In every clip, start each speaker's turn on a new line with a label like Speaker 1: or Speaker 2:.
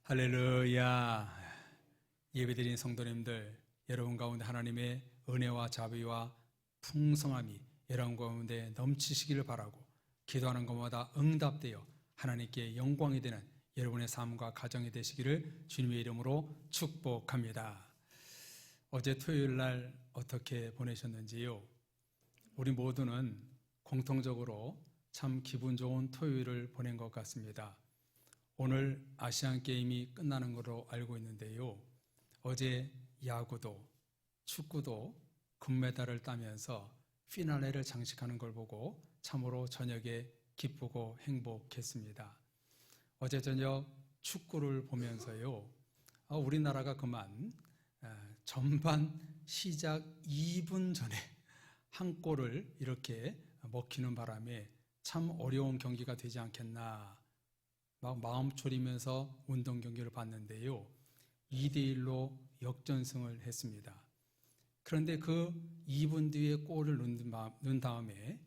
Speaker 1: 할렐루야. 예배드린 성도님들, 여러분 가운데 하나님의 은혜와 자비와 풍성함이 여러분 가운데 넘치시기를 바라고, 기도하는 것마다 응답되어 하나님께 영광이 되는 여러분의 삶과 가정이 되시기를 주님의 이름으로 축복합니다. 어제 토요일 날 어떻게 보내셨는지요? 우리 모두는 공통적으로 참 기분 좋은 토요일을 보낸 것 같습니다. 오늘 아시안게임이 끝나는 것으로 알고 있는데요, 어제 야구도 축구도 금메달을 따면서 피날레를 장식하는 걸 보고 참으로 저녁에 기쁘고 행복했습니다. 어제 저녁 축구를 보면서요, 우리나라가 그만 전반 시작 2분 전에 한 골을 이렇게 먹히는 바람에 참 어려운 경기가 되지 않겠나 막 마음 졸이면서 운동 경기를 봤는데요, 2대1로 역전승을 했습니다. 그런데 그 2분 뒤에 골을 넣은 다음에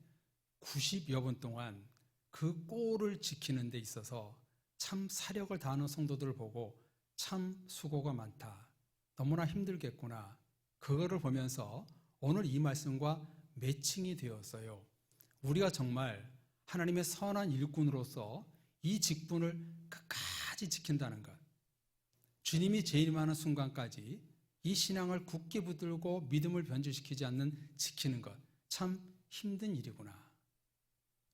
Speaker 1: 90여 분 동안 그 골을 지키는 데 있어서 참 사력을 다하는 성도들을 보고 참 수고가 많다, 너무나 힘들겠구나, 그거를 보면서 오늘 이 말씀과 매칭이 되었어요. 우리가 정말 하나님의 선한 일꾼으로서 이 직분을 끝까지 지킨다는 것, 주님이 재림하는 순간까지 이 신앙을 굳게 붙들고 믿음을 변질시키지 않는 지키는 것, 참 힘든 일이구나.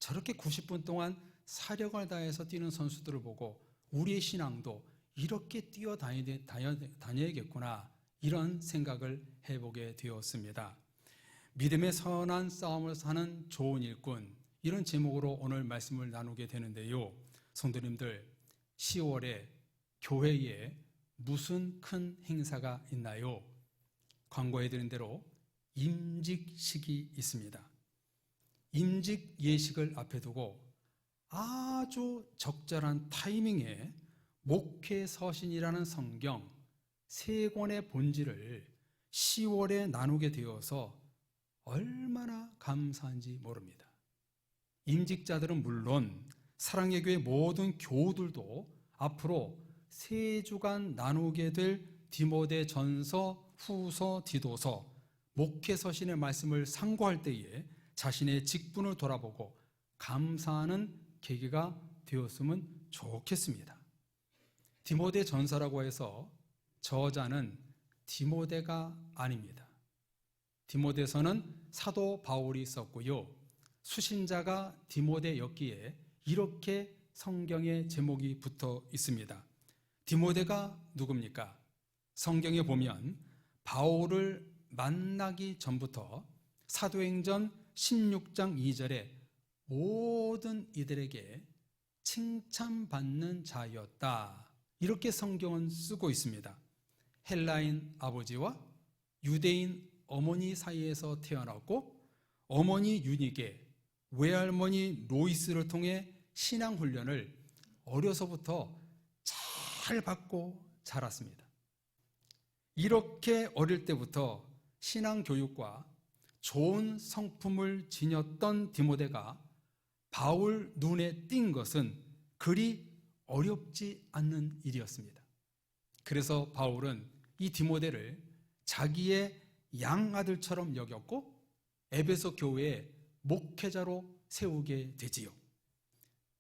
Speaker 1: 저렇게 90분 동안 사력을 다해서 뛰는 선수들을 보고 우리의 신앙도 이렇게 뛰어다녀야겠구나, 이런 생각을 해보게 되었습니다. 믿음의 선한 싸움을 사는 좋은 일꾼, 이런 제목으로 오늘 말씀을 나누게 되는데요, 성도님들, 10월에 교회에 무슨 큰 행사가 있나요? 광고해드린 대로 임직식이 있습니다. 임직 예식을 앞에 두고 아주 적절한 타이밍에 목회서신이라는 성경 3권의 본질을 10월에 나누게 되어서 얼마나 감사한지 모릅니다. 임직자들은 물론 사랑의 교회 모든 교우들도 앞으로 3주간 나누게 될 디모데 전서, 후서, 디도서, 목회서신의 말씀을 상고할 때에 자신의 직분을 돌아보고 감사하는 계기가 되었으면 좋겠습니다. 디모데 전서라고 해서 저자는 디모데가 아닙니다. 디모데서는 사도 바울이 썼고요, 수신자가 디모데였기에 이렇게 성경에 제목이 붙어 있습니다. 디모데가 누굽니까? 성경에 보면 바울을 만나기 전부터 사도행전 16장 2절에 모든 이들에게 칭찬받는 자였다, 이렇게 성경은 쓰고 있습니다. 헬라인 아버지와 유대인 어머니 사이에서 태어났고 어머니 유니게, 외할머니 로이스를 통해 신앙훈련을 어려서부터 잘 받고 자랐습니다. 이렇게 어릴 때부터 신앙교육과 좋은 성품을 지녔던 디모데가 바울 눈에 띈 것은 그리 어렵지 않는 일이었습니다. 그래서 바울은 이 디모데를 자기의 양아들처럼 여겼고 에베소 교회의 목회자로 세우게 되지요.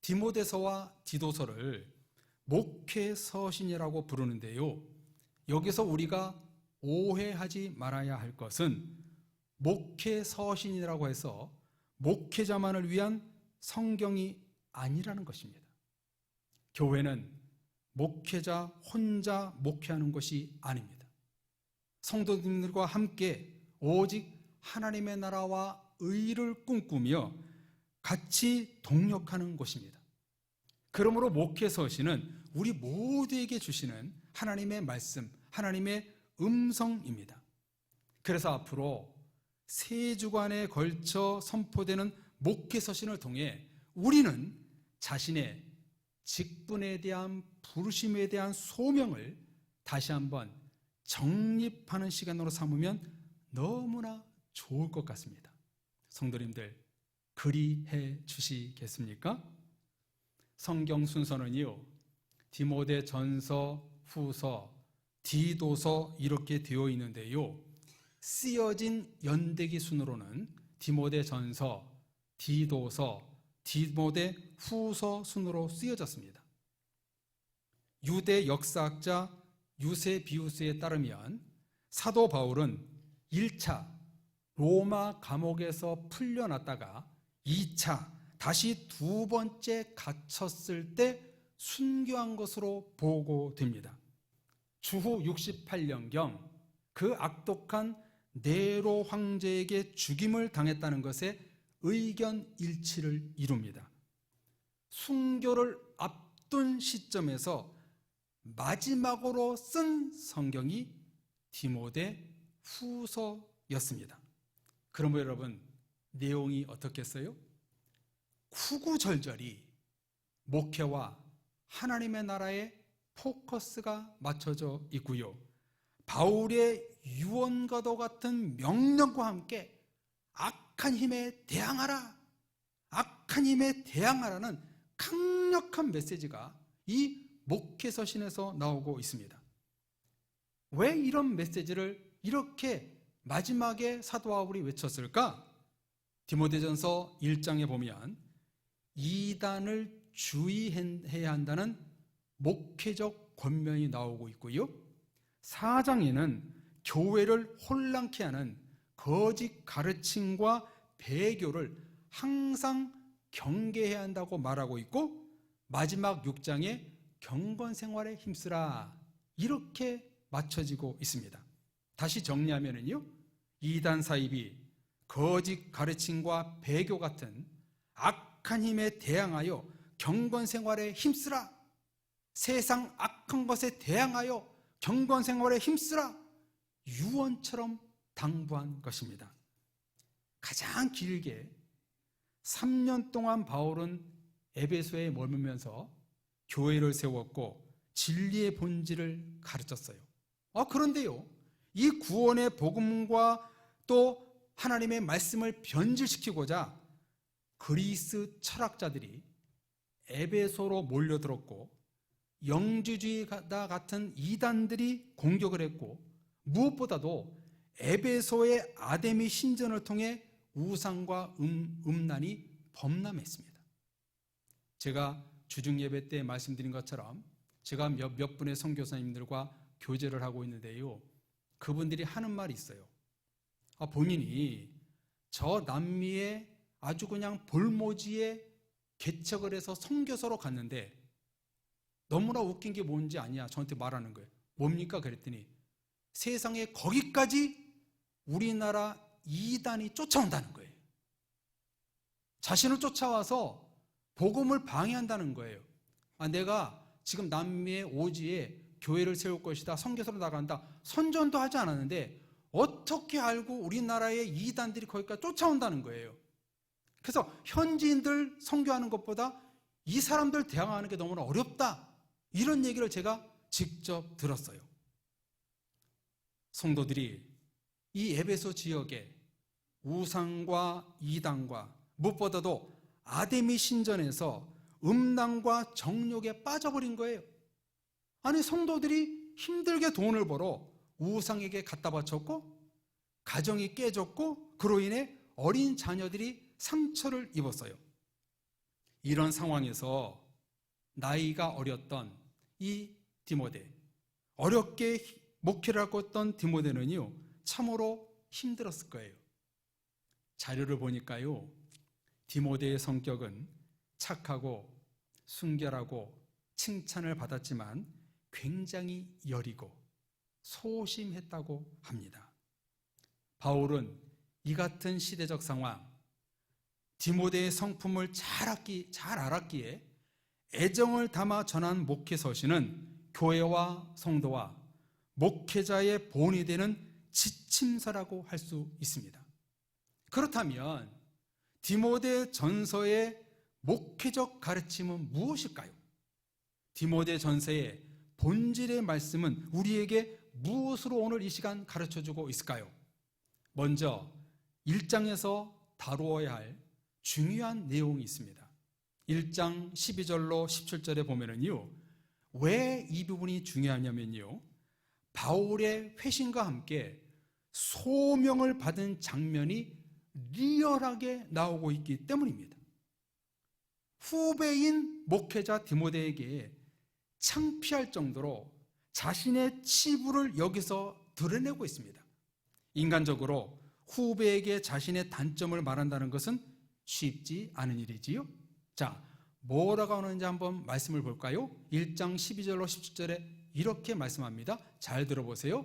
Speaker 1: 디모데서와 디도서를 목회서신이라고 부르는데요, 여기서 우리가 오해하지 말아야 할 것은 목회서신이라고 해서 목회자만을 위한 성경이 아니라는 것입니다. 교회는 목회자 혼자 목회하는 것이 아닙니다. 성도님들과 함께 오직 하나님의 나라와 의를 꿈꾸며 같이 동력하는 것입니다. 그러므로 목회서신은 우리 모두에게 주시는 하나님의 말씀, 하나님의 음성입니다. 그래서 앞으로 3주간에 걸쳐 선포되는 목회서신을 통해 우리는 자신의 직분에 대한 부르심에 대한 소명을 다시 한번 정립하는 시간으로 삼으면 너무나 좋을 것 같습니다. 성도님들, 그리해 주시겠습니까? 성경 순서는요, 디모데 전서, 후서, 디도서 이렇게 되어 있는데요. 쓰여진 연대기 순으로는 디모데 전서, 디도서, 디모데 후서 순으로 쓰여졌습니다. 유대 역사학자 유세비우스에 따르면 사도 바울은 1차 로마 감옥에서 풀려났다가 2차 다시 두 번째 갇혔을 때 순교한 것으로 보고됩니다. 주후 68년경 그 악독한 네로 황제에게 죽임을 당했다는 것에 의견 일치를 이룹니다. 순교를 앞둔 시점에서 마지막으로 쓴 성경이 디모데 후서였습니다. 그러면 여러분, 내용이 어떻겠어요? 구구절절히 목회와 하나님의 나라에 포커스가 맞춰져 있고요. 바울의 유언과도 같은 명령과 함께 악한 힘에 대항하라, 악한 힘에 대항하라는 강력한 메시지가 이 목회서신에서 나오고 있습니다. 왜 이런 메시지를 이렇게 마지막에 사도 바울이 외쳤을까? 디모데전서 1장에 보면 이단을 주의해야 한다는 목회적 권면이 나오고 있고요. 4장에는 교회를 혼란케 하는 거짓 가르침과 배교를 항상 경계해야 한다고 말하고 있고, 마지막 6장에 경건 생활에 힘쓰라 이렇게 맞춰지고 있습니다. 다시 정리하면요, 이단 사입이 거짓 가르침과 배교 같은 악한 힘에 대항하여 경건 생활에 힘쓰라, 세상 악한 것에 대항하여 경건 생활에 힘쓰라, 유언처럼 당부한 것입니다. 가장 길게 3년 동안 바울은 에베소에 머물면서 교회를 세웠고 진리의 본질을 가르쳤어요. 그런데요, 이 구원의 복음과 또 하나님의 말씀을 변질시키고자 그리스 철학자들이 에베소로 몰려들었고 영주주의자 같은 이단들이 공격을 했고, 무엇보다도 에베소의 아데미 신전을 통해 우상과 음란이 범람했습니다. 제가 주중 예배 때 말씀드린 것처럼 제가 몇 분의 선교사님들과 교제를 하고 있는데요, 그분들이 하는 말이 있어요. 본인이 저 남미에 아주 그냥 볼모지에 개척을 해서 선교사로 갔는데 너무나 웃긴 게 뭔지 아냐 저한테 말하는 거예요. 뭡니까? 그랬더니 세상에 거기까지 우리나라 이단이 쫓아온다는 거예요. 자신을 쫓아와서 복음을 방해한다는 거예요. 내가 지금 남미의 오지에 교회를 세울 것이다, 선교사로 나간다, 선전도 하지 않았는데 어떻게 알고 우리나라의 이단들이 거기까지 쫓아온다는 거예요. 그래서 현지인들 선교하는 것보다 이 사람들 대항하는 게 너무나 어렵다, 이런 얘기를 제가 직접 들었어요. 성도들이 이 에베소 지역에 우상과 이단과 무엇보다도 아데미 신전에서 음란과 정욕에 빠져버린 거예요. 성도들이 힘들게 돈을 벌어 우상에게 갖다 바쳤고 가정이 깨졌고 그로 인해 어린 자녀들이 상처를 입었어요. 이런 상황에서 나이가 어렸던 이 디모데, 어렵게 목회를 하고 있던 디모데는요, 참으로 힘들었을 거예요. 자료를 보니까요, 디모데의 성격은 착하고 순결하고 칭찬을 받았지만 굉장히 여리고 소심했다고 합니다. 바울은 이 같은 시대적 상황, 디모데의 성품을 잘 알았기에 애정을 담아 전한 목회 서신은 교회와 성도와 목회자의 본이 되는 지침서라고 할 수 있습니다. 그렇다면 디모데 전서의 목회적 가르침은 무엇일까요? 디모데 전서의 본질의 말씀은 우리에게 무엇으로 오늘 이 시간 가르쳐주고 있을까요? 먼저 1장에서 다루어야 할 중요한 내용이 있습니다. 1장 12절로 17절에 보면은요, 왜 이 부분이 중요하냐면요, 바울의 회심과 함께 소명을 받은 장면이 리얼하게 나오고 있기 때문입니다. 후배인 목회자 디모데에게 창피할 정도로 자신의 치부를 여기서 드러내고 있습니다. 인간적으로 후배에게 자신의 단점을 말한다는 것은 쉽지 않은 일이지요. 자, 뭐라고 하는지 한번 말씀을 볼까요? 1장 12절로 17절에 이렇게 말씀합니다. 잘 들어보세요.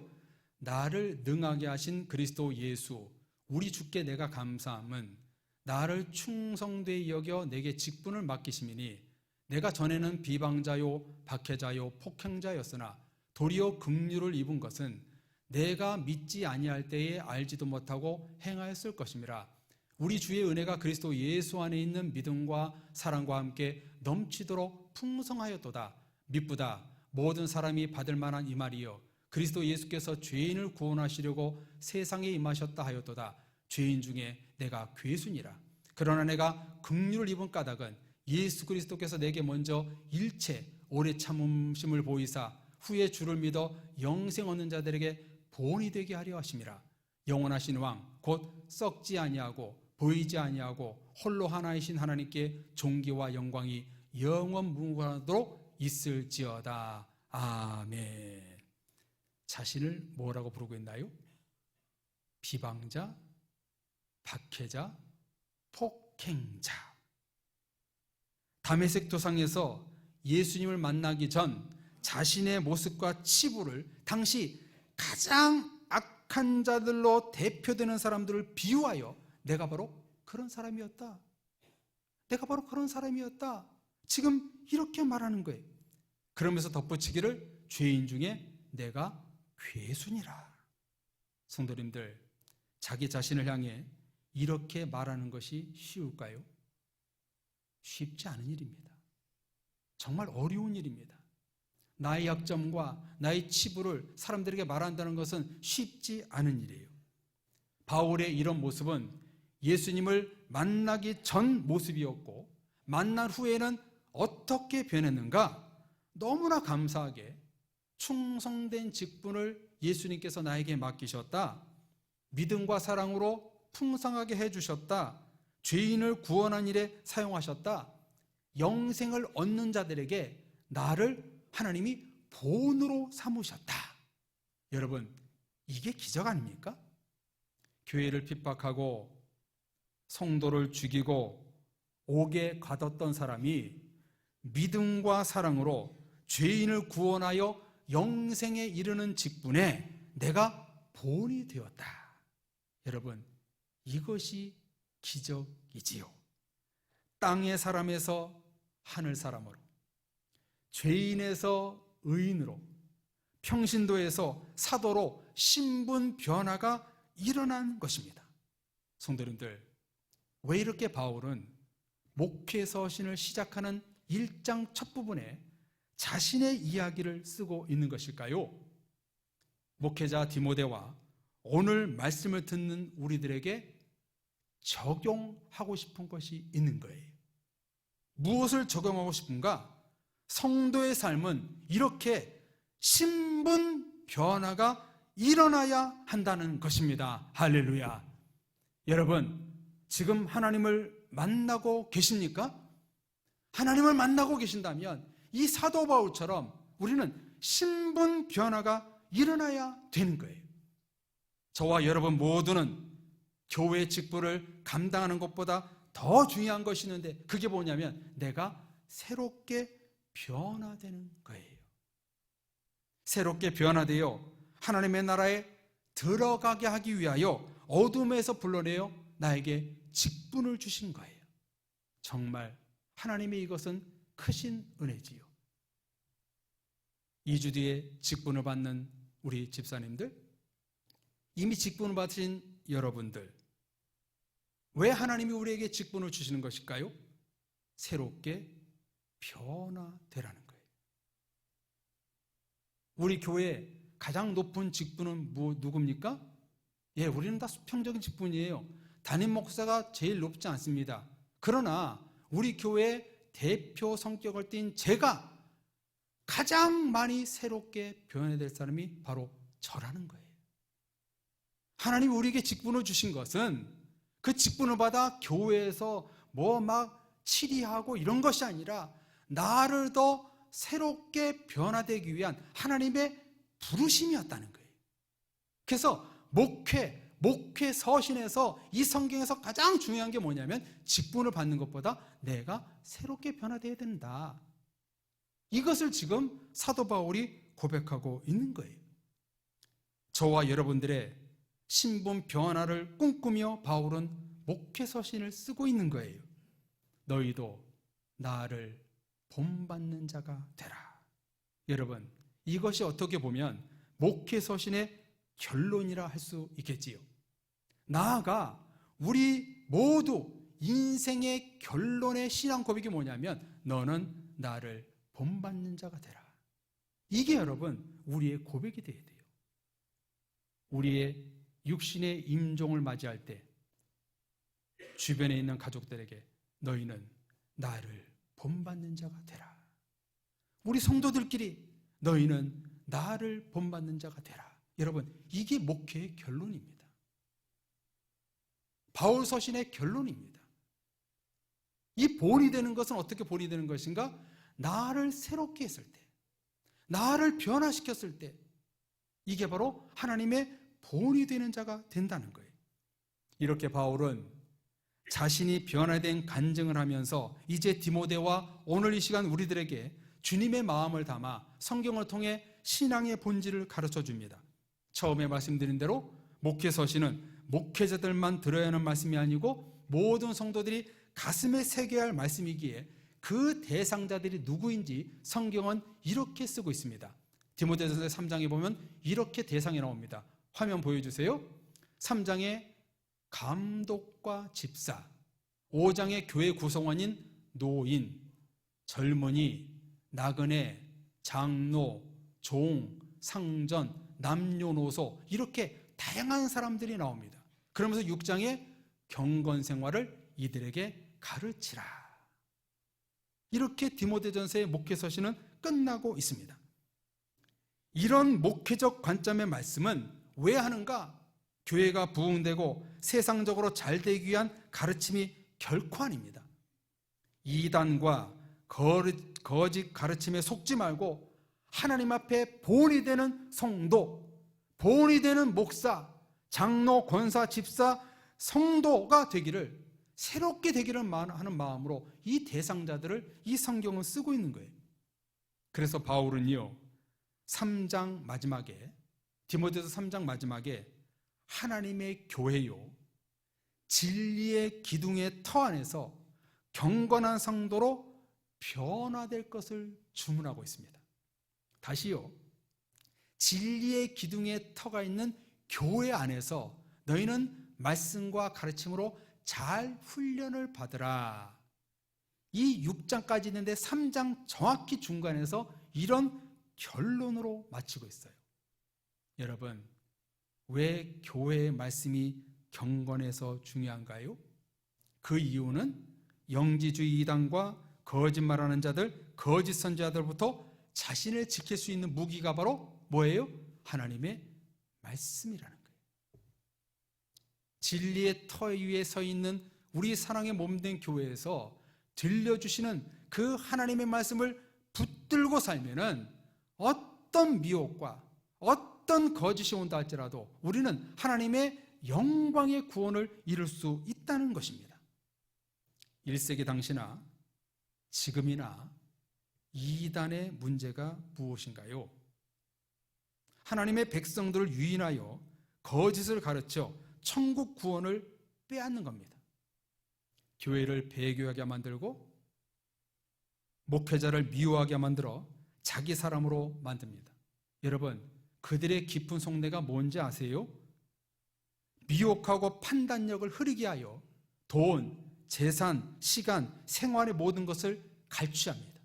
Speaker 1: 나를 능하게 하신 그리스도 예수 우리 주께 내가 감사함은 나를 충성되이 여겨 내게 직분을 맡기심이니 내가 전에는 비방자요 박해자요 폭행자였으나 도리어 긍휼을 입은 것은 내가 믿지 아니할 때에 알지도 못하고 행하였을 것임이라. 우리 주의 은혜가 그리스도 예수 안에 있는 믿음과 사랑과 함께 넘치도록 풍성하였도다. 미쁘다. 모든 사람이 받을 만한 이 말이여 그리스도 예수께서 죄인을 구원하시려고 세상에 임하셨다 하였도다. 죄인 중에 내가 괴순이라. 그러나 내가 긍휼을 입은 까닭은 예수 그리스도께서 내게 먼저 일체 오래 참으심을 보이사 후에 주를 믿어 영생 얻는 자들에게 본이 되게 하려 하심이라. 영원하신 왕 곧 썩지 아니하고 보이지 아니하고 홀로 하나이신 하나님께 존귀와 영광이 영원 무궁하도록 있을지어다. 아멘. 자신을 뭐라고 부르고 있나요? 비방자, 박해자, 폭행자. 다메섹 도상에서 예수님을 만나기 전 자신의 모습과 치부를 당시 가장 악한 자들로 대표되는 사람들을 비유하여 내가 바로 그런 사람이었다. 내가 바로 그런 사람이었다. 지금 이렇게 말하는 거예요. 그러면서 덧붙이기를 죄인 중에 내가 괴순이라. 성도님들, 자기 자신을 향해 이렇게 말하는 것이 쉬울까요? 쉽지 않은 일입니다. 정말 어려운 일입니다. 나의 약점과 나의 치부를 사람들에게 말한다는 것은 쉽지 않은 일이에요. 바울의 이런 모습은 예수님을 만나기 전 모습이었고 만난 후에는 어떻게 변했는가? 너무나 감사하게 충성된 직분을 예수님께서 나에게 맡기셨다. 믿음과 사랑으로 풍성하게 해주셨다. 죄인을 구원한 일에 사용하셨다. 영생을 얻는 자들에게 나를 하나님이 본으로 삼으셨다. 여러분, 이게 기적 아닙니까? 교회를 핍박하고 성도를 죽이고 옥에 가뒀던 사람이 믿음과 사랑으로 죄인을 구원하여 영생에 이르는 직분에 내가 본이 되었다. 여러분, 이것이 기적이지요. 땅의 사람에서 하늘 사람으로, 죄인에서 의인으로, 평신도에서 사도로 신분 변화가 일어난 것입니다. 성도님들, 왜 이렇게 바울은 목회 서신을 시작하는 1장 첫 부분에 자신의 이야기를 쓰고 있는 것일까요? 목회자 디모데와 오늘 말씀을 듣는 우리들에게 적용하고 싶은 것이 있는 거예요. 무엇을 적용하고 싶은가? 성도의 삶은 이렇게 신분 변화가 일어나야 한다는 것입니다. 할렐루야. 여러분, 지금 하나님을 만나고 계십니까? 하나님을 만나고 계신다면 이 사도 바울처럼 우리는 신분 변화가 일어나야 되는 거예요. 저와 여러분 모두는 교회 직분을 감당하는 것보다 더 중요한 것이 있는데 그게 뭐냐면 내가 새롭게 변화되는 거예요. 새롭게 변화되어 하나님의 나라에 들어가게 하기 위하여 어둠에서 불러내어 나에게 직분을 주신 거예요. 정말 하나님의 이것은 크신 은혜지요. 2주 뒤에 직분을 받는 우리 집사님들, 이미 직분을 받으신 여러분들, 왜 하나님이 우리에게 직분을 주시는 것일까요? 새롭게 변화되라는 거예요. 우리 교회 가장 높은 직분은 누굽니까? 예, 우리는 다 수평적인 직분이에요. 담임 목사가 제일 높지 않습니다. 그러나 우리 교회의 대표 성격을 띤 제가 가장 많이 새롭게 변해야 될 사람이 바로 저라는 거예요. 하나님이 우리에게 직분을 주신 것은 그 직분을 받아 교회에서 뭐 막 치리하고 이런 것이 아니라 나를 더 새롭게 변화되기 위한 하나님의 부르심이었다는 거예요. 그래서 목회 서신에서 이 성경에서 가장 중요한 게 뭐냐면 직분을 받는 것보다 내가 새롭게 변화되어야 된다. 이것을 지금 사도 바울이 고백하고 있는 거예요. 저와 여러분들의 신분 변화를 꿈꾸며 바울은 목회 서신을 쓰고 있는 거예요. 너희도 나를 본받는 자가 되라. 여러분, 이것이 어떻게 보면 목회 서신의 결론이라 할 수 있겠지요. 나아가 우리 모두 인생의 결론의 신앙 고백이 뭐냐면 너는 나를 본받는 자가 되라. 이게 여러분 우리의 고백이 되어야 돼요. 우리의 육신의 임종을 맞이할 때 주변에 있는 가족들에게 너희는 나를 본받는 자가 되라. 우리 성도들끼리 너희는 나를 본받는 자가 되라. 여러분, 이게 목회의 결론입니다. 바울 서신의 결론입니다. 이 본이 되는 것은 어떻게 본이 되는 것인가? 나를 새롭게 했을 때, 나를 변화시켰을 때, 이게 바로 하나님의 본이 되는 자가 된다는 거예요. 이렇게 바울은 자신이 변화된 간증을 하면서 이제 디모데와 오늘 이 시간 우리들에게 주님의 마음을 담아 성경을 통해 신앙의 본질을 가르쳐 줍니다. 처음에 말씀드린 대로 목회 서신은 목회자들만 들어야 하는 말씀이 아니고 모든 성도들이 가슴에 새겨야 할 말씀이기에 그 대상자들이 누구인지 성경은 이렇게 쓰고 있습니다. 디모데전서 3장에 보면 이렇게 대상이 나옵니다. 화면 보여주세요. 3장에 감독과 집사, 5장에 교회 구성원인 노인, 젊은이, 나그네, 장로, 종, 상전, 남녀노소 이렇게 다양한 사람들이 나옵니다. 그러면서 6장에 경건 생활을 이들에게 가르치라. 이렇게 디모데전서의 목회 서신은 끝나고 있습니다. 이런 목회적 관점의 말씀은 왜 하는가? 교회가 부흥되고 세상적으로 잘 되기 위한 가르침이 결코 아닙니다. 이단과 거짓 가르침에 속지 말고 하나님 앞에 본이 되는 성도, 본이 되는 목사, 장로, 권사, 집사, 성도가 되기를, 새롭게 되기를 하는 마음으로 이 대상자들을 이 성경을 쓰고 있는 거예요. 그래서 바울은요 3장 마지막에, 디모데서 3장 마지막에 하나님의 교회요 진리의 기둥의 터 안에서 경건한 성도로 변화될 것을 주문하고 있습니다. 다시요, 진리의 기둥의 터가 있는 교회 안에서 너희는 말씀과 가르침으로 잘 훈련을 받으라. 이 6장까지 있는데 3장 정확히 중간에서 이런 결론으로 마치고 있어요. 여러분, 왜 교회의 말씀이 경건해서 중요한가요? 그 이유는 영지주의 이단과 거짓말하는 자들, 거짓 선지자들부터 자신을 지킬 수 있는 무기가 바로 뭐예요? 하나님의 말씀이라는 거예요. 진리의 터 위에 서 있는 우리 사랑의 몸된 교회에서 들려주시는 그 하나님의 말씀을 붙들고 살면은 어떤 미혹과 어떤 거짓이 온다 할지라도 우리는 하나님의 영광의 구원을 이룰 수 있다는 것입니다. 1세기 당시나 지금이나 이단의 문제가 무엇인가요? 하나님의 백성들을 유인하여 거짓을 가르쳐 천국 구원을 빼앗는 겁니다. 교회를 배교하게 만들고 목회자를 미워하게 만들어 자기 사람으로 만듭니다. 여러분, 그들의 깊은 속내가 뭔지 아세요? 미혹하고 판단력을 흐리게 하여 돈, 재산, 시간, 생활의 모든 것을 갈취합니다.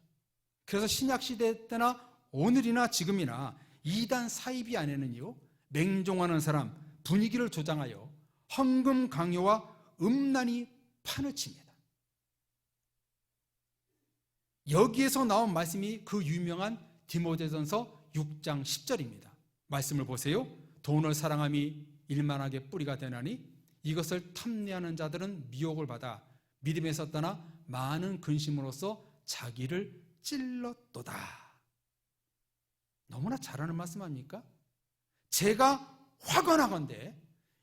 Speaker 1: 그래서 신약시대 때나 오늘이나 지금이나 이단 사이비 안에는요 맹종하는 사람, 분위기를 조장하여 헌금 강요와 음란이 판을 칩니다. 여기에서 나온 말씀이 그 유명한 디모데전서 6장 10절입니다. 말씀을 보세요. 돈을 사랑함이 일만하게 뿌리가 되나니 이것을 탐내하는 자들은 미혹을 받아 믿음에서 떠나 많은 근심으로써 자기를 찔렀도다. 너무나 잘하는 말씀 아닙니까? 제가 화건하건대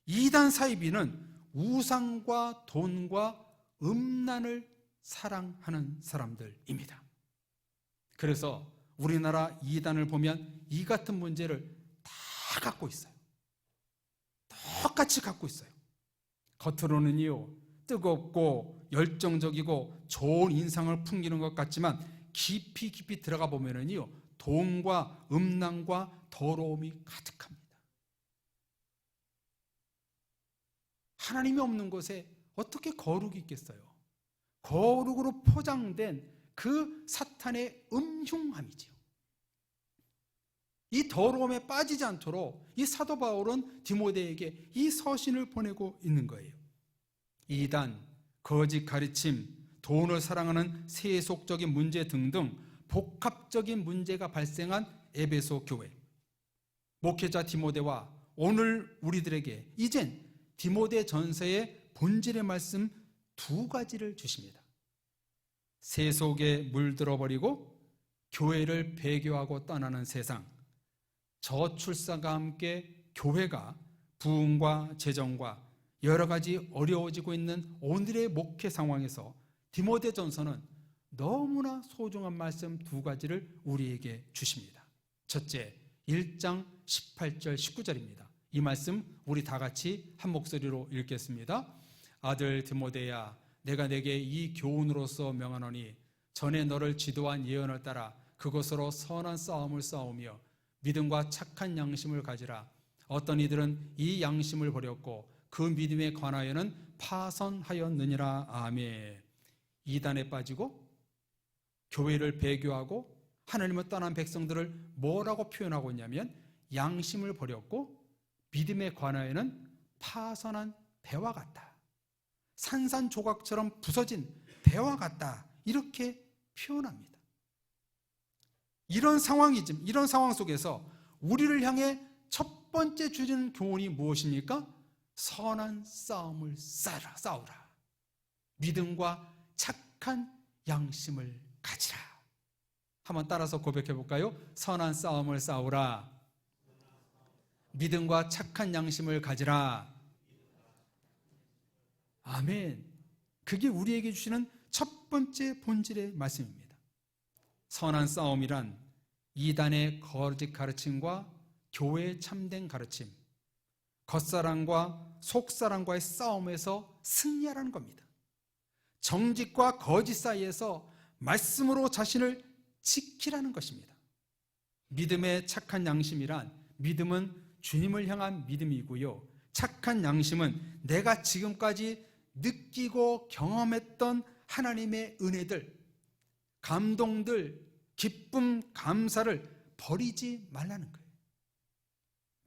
Speaker 1: 이단 사이비는 우상과 돈과 음란을 사랑하는 사람들입니다. 그래서 우리나라 이단을 보면 이 같은 문제를 다 갖고 있어요. 똑같이 갖고 있어요. 겉으로는요, 뜨겁고 열정적이고 좋은 인상을 풍기는 것 같지만 깊이 들어가 보면은요, 돈과 음란과 더러움이 가득합니다. 하나님이 없는 곳에 어떻게 거룩이 있겠어요? 거룩으로 포장된 그 사탄의 음흉함이지요. 이 더러움에 빠지지 않도록 이 사도 바울은 디모데에게 이 서신을 보내고 있는 거예요. 이단, 거짓 가르침, 돈을 사랑하는 세속적인 문제 등등 복합적인 문제가 발생한 에베소 교회. 목회자 디모데와 오늘 우리들에게 이젠 디모데 전서의 본질의 말씀 두 가지를 주십니다. 세속에 물들어버리고 교회를 배교하고 떠나는 세상, 저출산과 함께 교회가 부흥과 재정과 여러 가지 어려워지고 있는 오늘의 목회 상황에서 디모데 전서는 너무나 소중한 말씀 두 가지를 우리에게 주십니다. 첫째, 1장 18절 19절입니다. 이 말씀 우리 다 같이 한 목소리로 읽겠습니다. 아들 디모데야, 내가 내게 이 교훈으로서 명하노니 전에 너를 지도한 예언을 따라 그것으로 선한 싸움을 싸우며 믿음과 착한 양심을 가지라. 어떤 이들은 이 양심을 버렸고 그 믿음에 관하여는 파선하였느니라. 아멘. 이단에 빠지고 교회를 배교하고 하나님을 떠난 백성들을 뭐라고 표현하고 있냐면 양심을 버렸고 믿음에 관하여는 파선한 배와 같다. 산산조각처럼 부서진 배와 같다. 이렇게 표현합니다. 이런 상황 속에서 우리를 향해 첫 번째 주는 교훈이 무엇입니까? 선한 싸움을 싸우라. 믿음과 착한 양심을 가지라. 한번 따라서 고백해 볼까요? 선한 싸움을 싸우라. 믿음과 착한 양심을 가지라. 아멘. 그게 우리에게 주시는 첫 번째 본질의 말씀입니다. 선한 싸움이란 이단의 거짓 가르침과 교회의 참된 가르침, 겉사람과 속사람과의 싸움에서 승리하라는 겁니다. 정직과 거짓 사이에서 말씀으로 자신을 지키라는 것입니다. 믿음의 착한 양심이란 믿음은 주님을 향한 믿음이고요. 착한 양심은 내가 지금까지 느끼고 경험했던 하나님의 은혜들, 감동들, 기쁨, 감사를 버리지 말라는 거예요.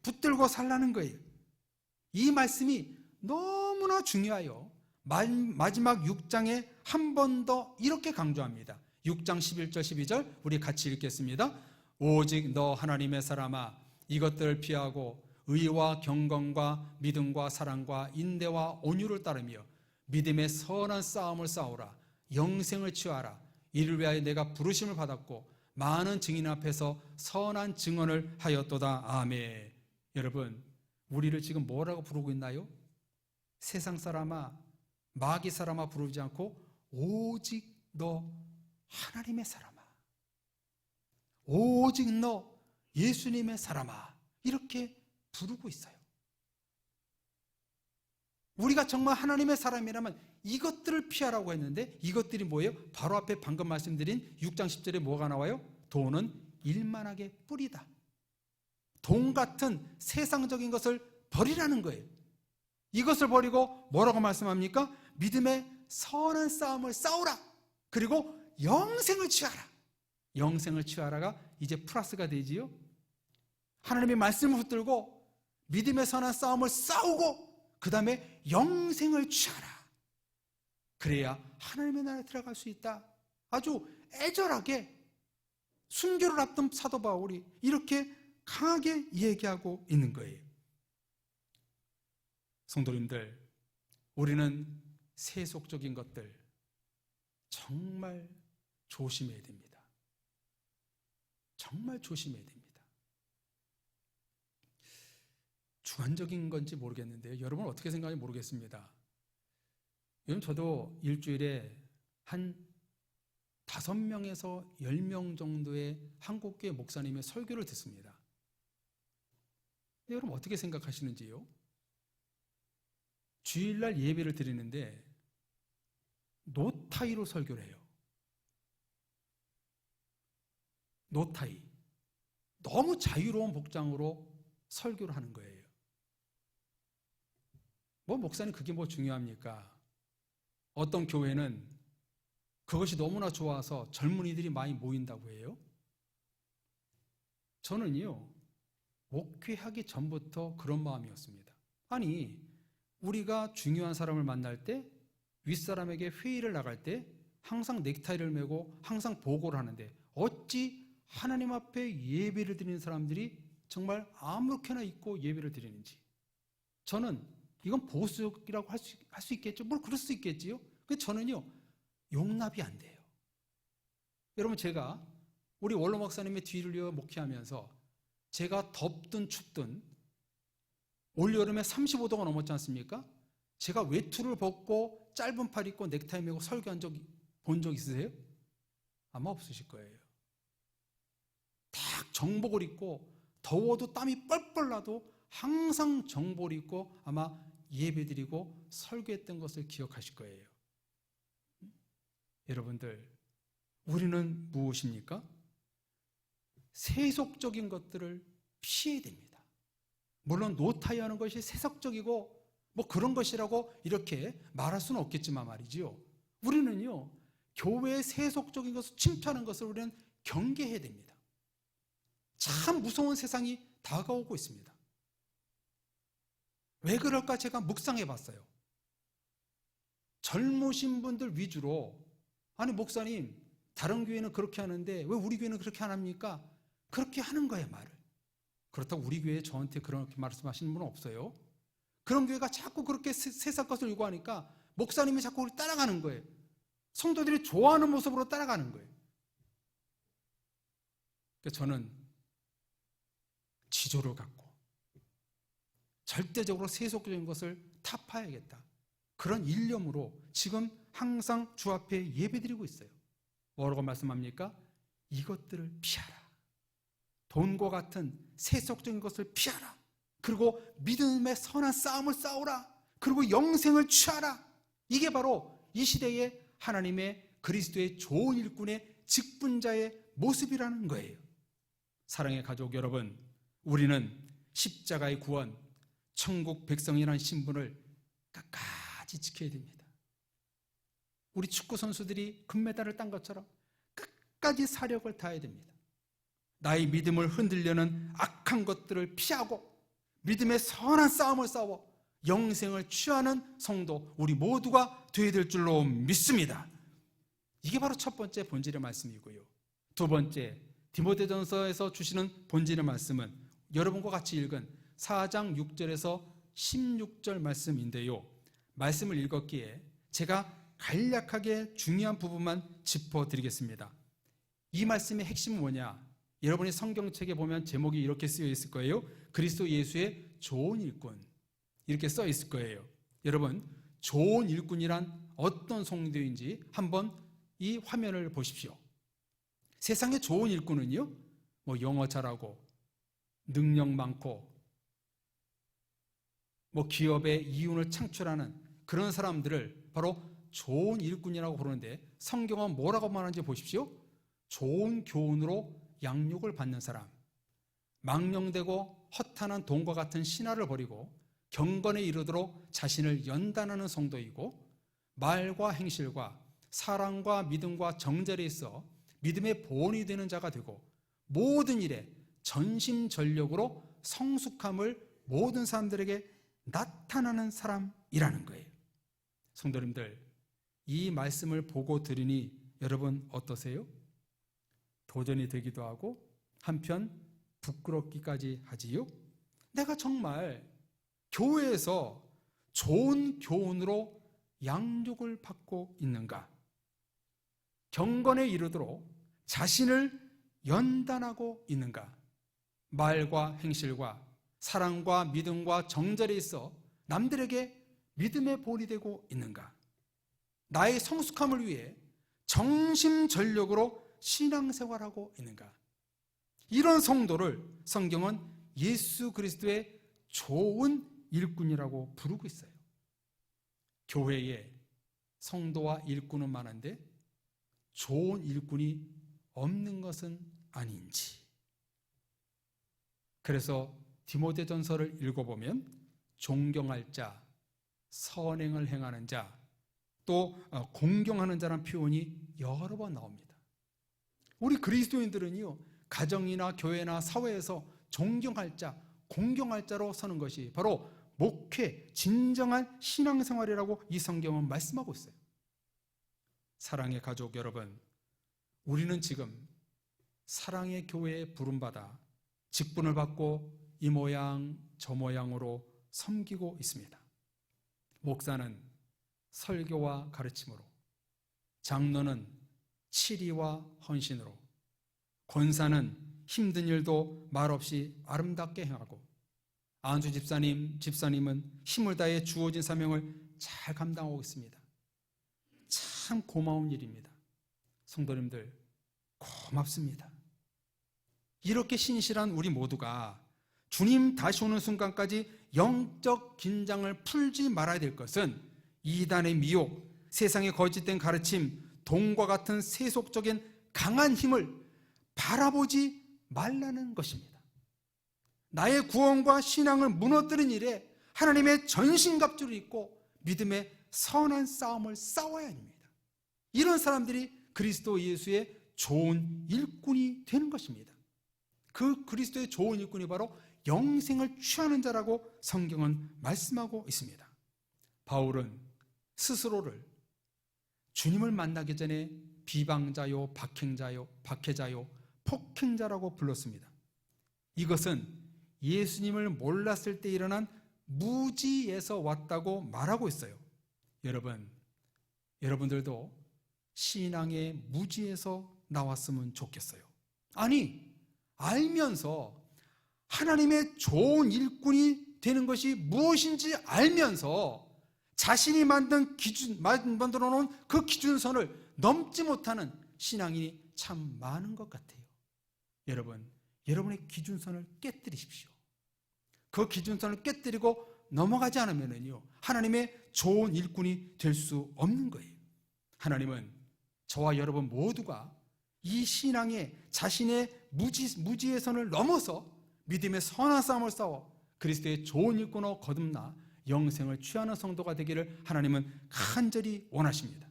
Speaker 1: 붙들고 살라는 거예요. 이 말씀이 너무나 중요해요. 마지막 6장에 한 번 더 이렇게 강조합니다. 6장 11절 12절 우리 같이 읽겠습니다. 오직 너 하나님의 사람아 이것들을 피하고 의와 경건과 믿음과 사랑과 인내와 온유를 따르며 믿음의 선한 싸움을 싸우라. 영생을 취하라. 이를 위하여 내가 부르심을 받았고 많은 증인 앞에서 선한 증언을 하였도다. 아멘. 여러분, 우리를 지금 뭐라고 부르고 있나요? 세상 사람아, 마귀 사람아 부르지 않고 오직 너 하나님의 사람아, 오직 너 예수님의 사람아, 이렇게 부르고 있어요. 우리가 정말 하나님의 사람이라면 이것들을 피하라고 했는데 이것들이 뭐예요? 바로 앞에 방금 말씀드린 6장 10절에 뭐가 나와요? 돈은 일만하게 뿌리다. 돈 같은 세상적인 것을 버리라는 거예요. 이것을 버리고 뭐라고 말씀합니까? 믿음의 선한 싸움을 싸우라. 그리고 영생을 취하라. 영생을 취하라가 이제 플러스가 되지요. 하나님의 말씀을 붙들고 믿음의 선한 싸움을 싸우고 그 다음에 영생을 취하라. 그래야 하나님의 나라에 들어갈 수 있다. 아주 애절하게 순교를 앞둔 사도 바울이 이렇게 강하게 얘기하고 있는 거예요. 성도님들, 우리는 세속적인 것들 정말 조심해야 됩니다. 정말 조심해야 됩니다. 주관적인 건지 모르겠는데요. 여러분 어떻게 생각하는지 모르겠습니다. 요즘 저도 일주일에 한 5명에서 10명 정도의 한국교회 목사님의 설교를 듣습니다. 여러분 어떻게 생각하시는지요? 주일날 예배를 드리는데 노타이로 설교를 해요. 노타이. 너무 자유로운 복장으로 설교를 하는 거예요. 목사님 그게 뭐 중요합니까? 어떤 교회는 그것이 너무나 좋아서 젊은이들이 많이 모인다고 해요. 저는요, 목회하기 전부터 그런 마음이었습니다. 아니, 우리가 중요한 사람을 만날 때, 윗사람에게 회의를 나갈 때 항상 넥타이를 메고 항상 보고를 하는데 어찌 하나님 앞에 예배를 드리는 사람들이 정말 아무렇게나 입고 예배를 드리는지. 저는 이건 보수적이라고 할 수 있겠죠. 뭘 그럴 수 있겠지요. 근데 저는요, 용납이 안 돼요. 여러분, 제가 우리 원로 목사님의 뒤를 이어 목회하면서 제가 덥든 춥든 올여름에 35도가 넘었지 않습니까? 제가 외투를 벗고 짧은 팔 입고 넥타이 메고 설교한 본 적 있으세요? 아마 없으실 거예요. 딱 정복을 입고 더워도 땀이 뻘뻘 나도 항상 정복을 입고 아마 예배드리고 설교했던 것을 기억하실 거예요. 여러분들, 우리는 무엇입니까? 세속적인 것들을 피해야 됩니다. 물론 노타이 하는 것이 세속적이고 뭐 그런 것이라고 이렇게 말할 수는 없겠지만 말이지요. 우리는요, 교회의 세속적인 것을 침투하는 것을 우리는 경계해야 됩니다. 참 무서운 세상이 다가오고 있습니다. 왜 그럴까 제가 묵상해 봤어요. 젊으신 분들 위주로, 아니 목사님 다른 교회는 그렇게 하는데 왜 우리 교회는 그렇게 안 합니까? 그렇게 하는 거예요, 말을. 그렇다고 우리 교회에 저한테 그렇게 말씀하시는 분은 없어요. 그런 교회가 자꾸 그렇게 세상 것을 요구하니까 목사님이 자꾸 따라가는 거예요. 성도들이 좋아하는 모습으로 따라가는 거예요. 그래서 저는 지조를 갖고 절대적으로 세속적인 것을 타파해야겠다. 그런 일념으로 지금 항상 주 앞에 예배드리고 있어요. 뭐라고 말씀합니까? 이것들을 피하라. 돈과 같은 세속적인 것을 피하라. 그리고 믿음의 선한 싸움을 싸우라. 그리고 영생을 취하라. 이게 바로 이 시대의 하나님의 그리스도의 좋은 일꾼의 직분자의 모습이라는 거예요. 사랑의 가족 여러분, 우리는 십자가의 구원, 천국 백성이라는 신분을 끝까지 지켜야 됩니다. 우리 축구 선수들이 금메달을 딴 것처럼 끝까지 사력을 다해야 됩니다. 나의 믿음을 흔들려는 악한 것들을 피하고 믿음의 선한 싸움을 싸워 영생을 취하는 성도 우리 모두가 되어야 될 줄로 믿습니다. 이게 바로 첫 번째 본질의 말씀이고요. 두 번째, 디모데전서에서 주시는 본질의 말씀은 여러분과 같이 읽은 4장 6절에서 16절 말씀인데요. 말씀을 읽었기에 제가 간략하게 중요한 부분만 짚어드리겠습니다. 이 말씀의 핵심은 뭐냐? 여러분이 성경책에 보면 제목이 이렇게 쓰여 있을 거예요. 그리스도 예수의 좋은 일꾼, 이렇게 써 있을 거예요. 여러분, 좋은 일꾼이란 어떤 성도인지 한번 이 화면을 보십시오. 세상의 좋은 일꾼은요, 뭐 영어 잘하고 능력 많고 뭐 기업의 이윤을 창출하는 그런 사람들을 바로 좋은 일꾼이라고 부르는데, 성경은 뭐라고 말하는지 보십시오. 좋은 교훈으로 양육을 받는 사람, 망령되고 허탄한 돈과 같은 신화를 버리고 경건에 이르도록 자신을 연단하는 성도이고, 말과 행실과 사랑과 믿음과 정절에 있어 믿음의 본이 되는 자가 되고, 모든 일에 전심전력으로 성숙함을 모든 사람들에게 나타나는 사람이라는 거예요. 성도님들, 이 말씀을 보고 들으니 여러분 어떠세요? 도전이 되기도 하고 한편 부끄럽기까지 하지요. 내가 정말 교회에서 좋은 교훈으로 양육을 받고 있는가? 경건에 이르도록 자신을 연단하고 있는가? 말과 행실과 사랑과 믿음과 정절에 있어 남들에게 믿음의 본이 되고 있는가? 나의 성숙함을 위해 정신전력으로 신앙생활하고 있는가? 이런 성도를 성경은 예수 그리스도의 좋은 일꾼이라고 부르고 있어요. 교회에 성도와 일꾼은 많은데 좋은 일꾼이 없는 것은 아닌지. 그래서 디모데전서를 읽어보면 존경할 자, 선행을 행하는 자, 또 공경하는 자라는 표현이 여러 번 나옵니다. 우리 그리스도인들은요, 가정이나 교회나 사회에서 존경할 자, 공경할 자로 서는 것이 바로 목회, 진정한 신앙생활이라고 이 성경은 말씀하고 있어요. 사랑의 가족 여러분, 우리는 지금 사랑의 교회에 부름받아 직분을 받고 이 모양 저 모양으로 섬기고 있습니다. 목사는 설교와 가르침으로, 장로는 치리와 헌신으로, 권사는 힘든 일도 말없이 아름답게 행하고, 안수 집사님은 힘을 다해 주어진 사명을 잘 감당하고 있습니다. 참 고마운 일입니다. 성도님들, 고맙습니다. 이렇게 신실한 우리 모두가 주님 다시 오는 순간까지 영적 긴장을 풀지 말아야 될 것은 이단의 미혹, 세상의 거짓된 가르침, 돈과 같은 세속적인 강한 힘을 바라보지 말라는 것입니다. 나의 구원과 신앙을 무너뜨린 일에 하나님의 전신갑주를 입고 믿음의 선한 싸움을 싸워야 합니다. 이런 사람들이 그리스도 예수의 좋은 일꾼이 되는 것입니다. 그 그리스도의 좋은 일꾼이 바로 영생을 취하는 자라고 성경은 말씀하고 있습니다. 바울은 스스로를 주님을 만나기 전에 비방자요, 박해자요, 폭행자라고 불렀습니다. 이것은 예수님을 몰랐을 때 일어난 무지에서 왔다고 말하고 있어요. 여러분들도 신앙의 무지에서 나왔으면 좋겠어요. 아니, 알면서 하나님의 좋은 일꾼이 되는 것이 무엇인지 알면서 자신이 만들어 놓은 그 기준선을 넘지 못하는 신앙인이 참 많은 것 같아요. 여러분의 기준선을 깨뜨리십시오. 그 기준선을 깨뜨리고 넘어가지 않으면요, 하나님의 좋은 일꾼이 될 수 없는 거예요. 하나님은 저와 여러분 모두가 이 신앙에 자신의 무지의 선을 넘어서 믿음의 선한 싸움을 싸워 그리스도의 좋은 일꾼으로 거듭나 영생을 취하는 성도가 되기를 하나님은 간절히 원하십니다.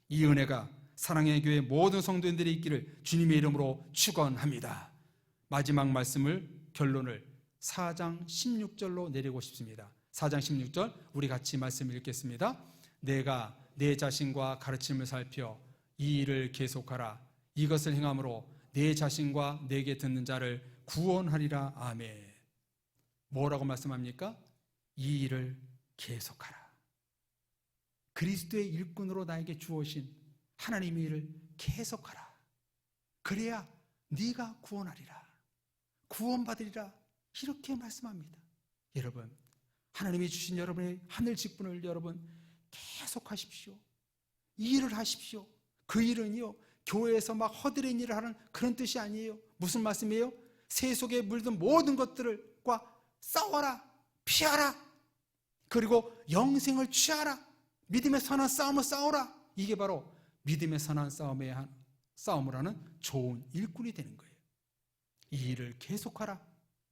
Speaker 1: 이 은혜가 사랑의 교회 모든 성도인들이 있기를 주님의 이름으로 축원합니다. 마지막 말씀을, 결론을 4장 16절로 내리고 싶습니다. 4장 16절 우리 같이 말씀 읽겠습니다. 내가 내 자신과 가르침을 살펴 이 일을 계속하라. 이것을 행함으로 내 자신과 내게 듣는 자를 구원하리라. 아멘. 뭐라고 말씀합니까? 이 일을 계속하라. 그리스도의 일꾼으로 나에게 주어진 하나님의 일을 계속하라. 그래야 네가 구원하리라, 구원받으리라, 이렇게 말씀합니다. 여러분, 하나님이 주신 여러분의 하늘 직분을 여러분 계속하십시오. 이 일을 하십시오. 그 일은요, 교회에서 막 허드렛 일을 하는 그런 뜻이 아니에요. 무슨 말씀이에요? 세속에 물든 모든 것들과 싸워라, 피하라, 그리고 영생을 취하라, 믿음의 선한 싸움을 싸우라. 이게 바로 믿음의 선한 싸움을 하는 좋은 일꾼이 되는 거예요. 이 일을 계속하라,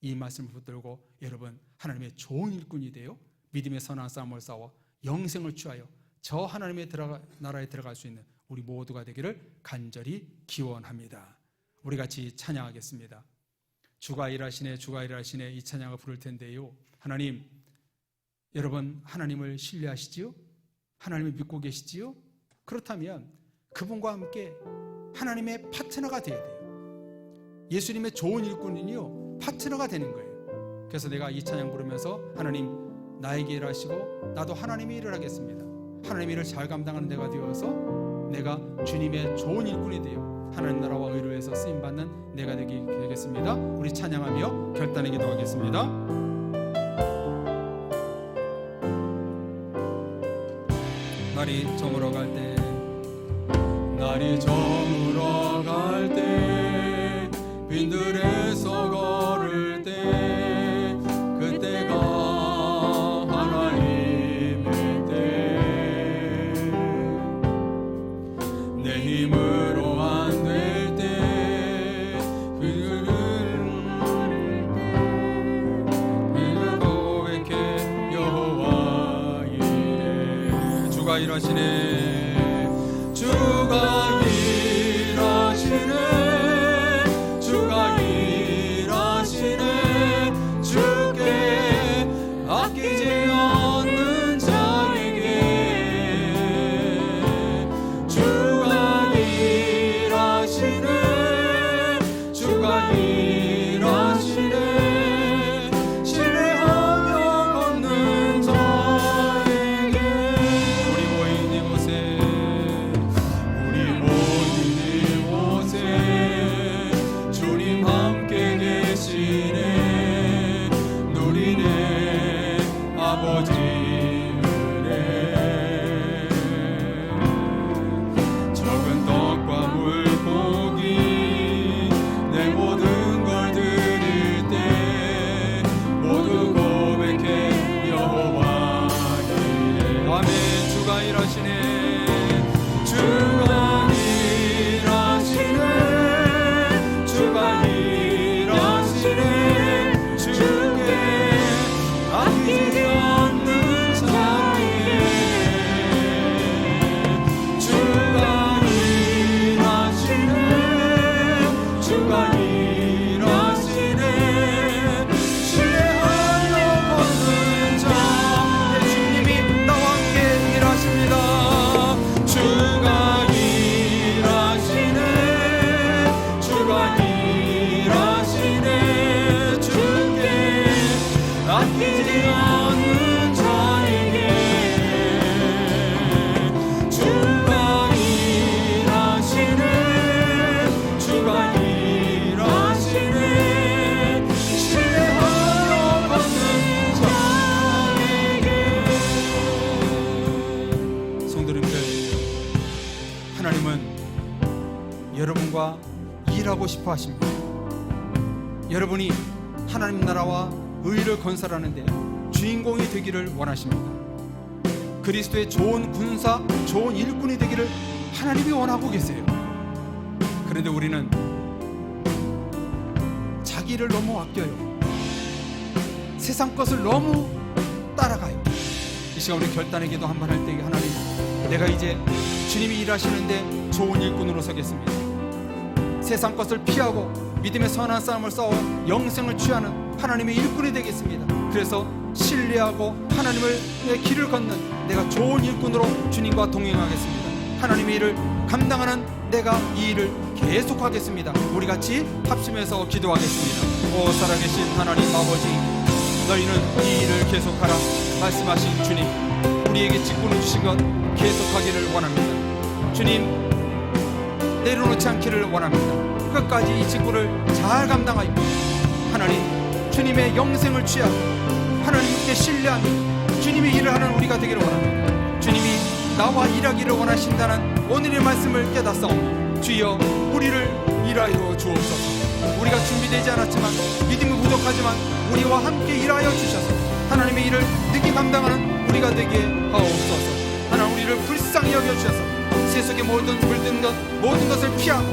Speaker 1: 이 말씀을 붙들고 여러분 하나님의 좋은 일꾼이 되어 믿음의 선한 싸움을 싸워 영생을 취하여 저 하나님의 나라에 들어갈 수 있는 우리 모두가 되기를 간절히 기원합니다. 우리 같이 찬양하겠습니다. 주가 일하시네, 주가 일하시네, 이 찬양을 부를 텐데요. 하나님, 여러분 하나님을 신뢰하시지요? 하나님을 믿고 계시지요? 그렇다면 그분과 함께 하나님의 파트너가 되어야 돼요. 예수님의 좋은 일꾼이요 파트너가 되는 거예요. 그래서 내가 이 찬양 부르면서 하나님 나에게 일하시고 나도 하나님의 일을 하겠습니다. 하나님의 일을 잘 감당하는 내가 되어서 내가 주님의 좋은 일꾼이 되어 하나님 나라와 의를 위해서 쓰임받는 내가 되겠습니다. 우리 찬양하며 결단의 기도하겠습니다. 날이 저물어 갈 때, 날이 저물어 갈 때, 빈들에서 걸을 때, 그때가 하나님의 때. 내 힘으로 안 될 때, 그를 고백해 여호와 이래. 주가 일하시네, 주가 일하시네, 주가 일하시네. 주께 아끼지 않는 자에게 주가 일하시네, 주가 일하시네. 신뢰하며 걷는 자에게. 우리 모인 이곳에, 우리 모인 이곳에 주님 함께 계시네. 누리네 아버지 은혜. 적은 떡과 물고기 내 모든 걸 드릴 때 모두 고백해 여호와 이래. 아멘. 주가 일하시네, 주가 일하시네, 주가 일하시네. 주께 아끼지 않는 자에게 주가 일하시네, 주가 일하시네. 신뢰하며 걷는 자, 주님이 나와 함께 일하십니다. 주가 일하시네, 주가 일하시네. 주께 아끼지 않는 자에게 주가 일하시네, 주가 일하시네. 신뢰하며 걷는 자에게. 성도님들, 하나님은 여러분과 일하고 싶어 하십니다. 여러분이 하나님 나라와 의를 건설하는데 주인공이 되기를 원하십니다. 그리스도의 좋은 군사, 좋은 일꾼이 되기를 하나님이 원하고 계세요. 그런데 우리는 자기를 너무 아껴요. 세상 것을 너무 따라가요. 이 시간 우리 결단의 기도 한번 할 때, 하나님, 내가 이제 주님이 일하시는데 좋은 일꾼으로 서겠습니다. 세상 것을 피하고 믿음의 선한 싸움을 싸워 영생을 취하는 하나님의 일꾼이 되겠습니다. 그래서 신뢰하고 하나님의 길을 걷는 내가 좋은 일꾼으로 주님과 동행하겠습니다. 하나님의 일을 감당하는 내가 이 일을 계속하겠습니다. 우리 같이 합심해서 기도하겠습니다. 오 살아계신 하나님 아버지, 너희는 이 일을 계속하라 말씀하신 주님, 우리에게 직분을 주신 것 계속하기를 원합니다. 주님, 내려놓지 않기를 원합니다. 끝까지 이 직분을 잘 감당하여 하나님 주님의 영생을 취하고 하나님께 신뢰하며 주님의 일을 하는 우리가 되기를 원합니다. 주님이 나와 일하기를 원하신다는 오늘의 말씀을 깨닫사오니 주여 우리를 일하여 주옵소서. 우리가 준비되지 않았지만 믿음이 부족하지만 우리와 함께 일하여 주셔서 하나님의 일을 능히 감당하는 우리가 되게 하옵소서. 하나님 우리를 불쌍히 여겨주셔서 세속의 모든 물든 것 모든 것을 피하고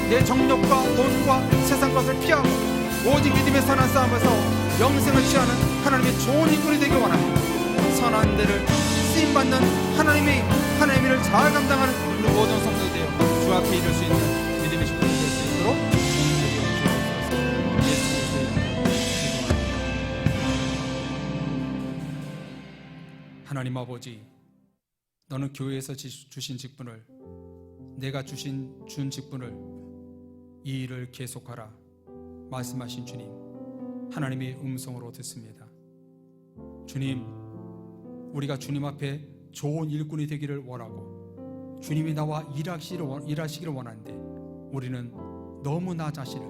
Speaker 1: 내 정욕과 돈과 세상 것을 피하고 오직 믿음의 선한 싸움에서 영생을 취하는 하나님의 좋은 일꾼이 되길 원합니다. 선한 데를 쓰임받는 하나님의 일을 잘 감당하는 우리 모든 성도들 되어 주 앞에 이룰 수 있는 믿음의 식구들 될 수 있도록 예수 그리스도의 이름으로 기도합니다. 하나님 아버지, 너는 교회에서 주신 직분을, 내가 준 직분을 이 일을 계속하라 말씀하신 주님, 하나님의 음성으로 듣습니다. 주님, 우리가 주님 앞에 좋은 일꾼이 되기를 원하고 주님이 나와 일하시기를 원하는데 우리는 너무 나 자신을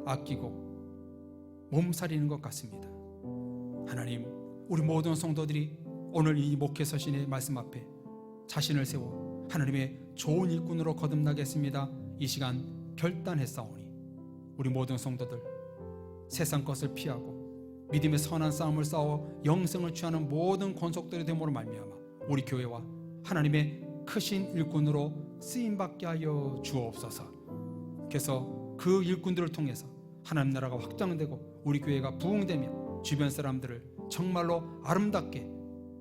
Speaker 1: 아끼고 몸살이는 것 같습니다. 하나님, 우리 모든 성도들이 오늘 이 목회 서신의 말씀 앞에 자신을 세워 하나님의 좋은 일꾼으로 거듭나겠습니다. 이 시간 결단했사오니 우리 모든 성도들 세상 것을 피하고 믿음의 선한 싸움을 싸워 영생을 취하는 모든 권속들이 됨으로 말미암아 우리 교회와 하나님의 크신 일꾼으로 쓰임받게 하여 주옵소서. 그래서 그 일꾼들을 통해서 하나님 나라가 확장되고 우리 교회가 부흥되며 주변 사람들을 정말로 아름답게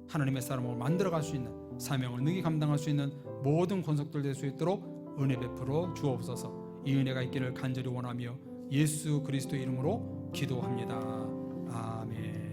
Speaker 1: 하나님의 사람으로 만들어갈 수 있는 사명을 능히 감당할 수 있는 모든 권속들 될 수 있도록 은혜 베풀어 주옵소서. 이 은혜가 있기를 간절히 원하며 예수 그리스도의 이름으로 기도합니다. 아멘.